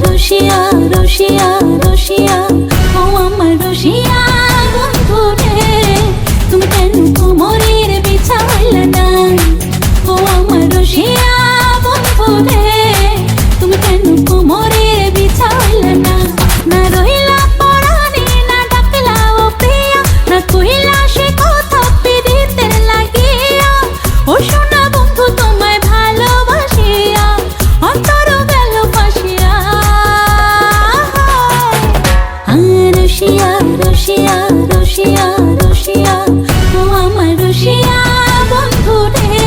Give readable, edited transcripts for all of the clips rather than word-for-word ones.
রসিয়া রসিয়া রসিয়া ও আমার রসিয়া বন্ধু রে তুমি কেন কোমরের বিছা হইলা না ও আমার রসিয়া বন্ধু রে তুমি কেন কোমরের বিছা হইলা না না রহিলা পরাণে না ডাকলা ও প্রিয়া না কইলা সে কথা পিরিতের লাগিয়া ও সোনা বন্ধু তোমায় ভালোবাসিয়া অন্তর গেল ফাঁসিয়া রসিয়া রসিয়া রসিয়া রসিয়া ও আমার রসিয়া বন্ধু রে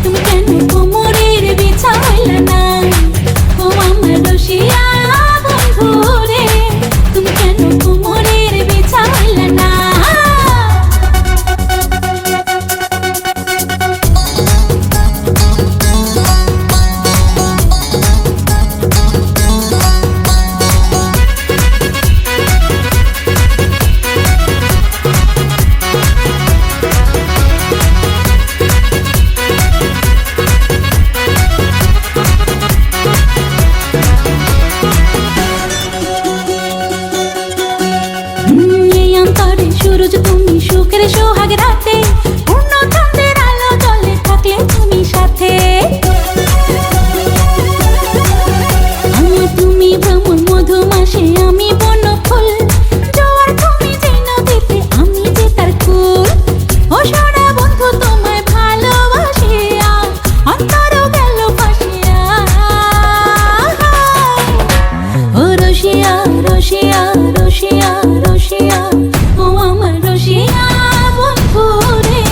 তুমি কেন কোমরের বিছা হইলা না ও আমার রসিয়া বন্ধু রে তুমি কেন কোমরের বিছা হইলা না সুরজ তুমি সুখের সোহাগ রাতে পূর্ণ চাঁদের আলো জলে থাকলে তুমি সাথে তুমি ভ্রমণ মধুমাসে আমি বন ফুল জোয়ার তুমি যে নদীতে আমি যে তার কুল ও সোনা বন্ধু তোমায় ভালোবাসিয়া অন্তর গেল ফাঁসিয়া ও রসিয়া রসিয়া রসিয়া রসিয়া ও আমার রসিয়া বন্ধু রে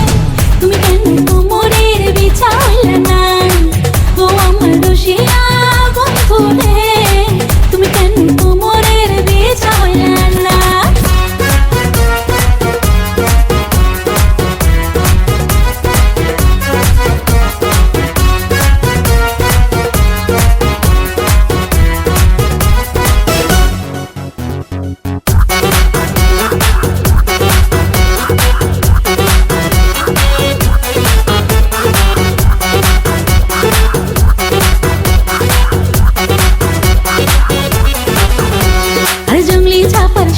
তুমি কেন কোমরের বিছা হইলা না ও আমার রসিয়া বন্ধু রে তুমি কেন কোমরের বিছা হইলা না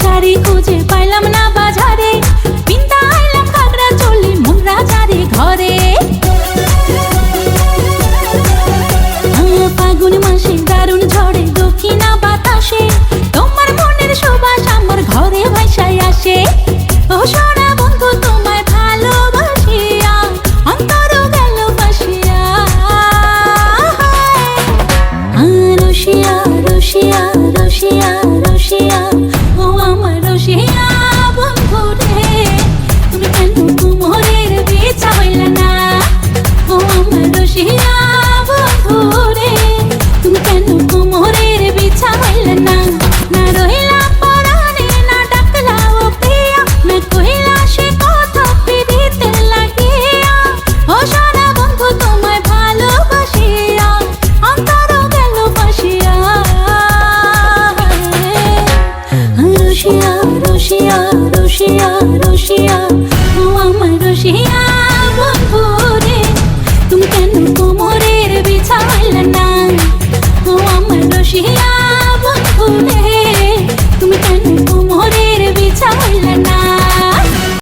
শাড়ি খুঁজে পাইলাম না বাজারে পিন্তা আইলাম কাকড়া চলি মোমরা যারে ঘরে ফাগুন মাসে দারুণ ঝড়ে দক্ষিণা বাতাসে তোমার মনের সুবাস আমার ঘরে ভাইসায় আসে ও সোনা বন্ধু তোমায় ভালোবাসিয়া অন্তর গেল ফাঁসিয়া রসিয়া রসিয়া রসিয়া রসিয়া ও আমার রসিয়া বন্ধু রে তুমি কেন কোমরের বিছা হইলা না ও আমার রসিয়া বন্ধু রে তুমি কেন কোমরের বিছা হইলা না না রহিলা পরাণে না ডাকলা ও প্রিয়া না কইলা সে কথা পিরিতের লাগিয়া ও সোনা বন্ধু তোমায় ভালোবাসিয়া অন্তর গেল ফাঁসিয়া রসিয়া রসিয়া রসিয়া রসিয়া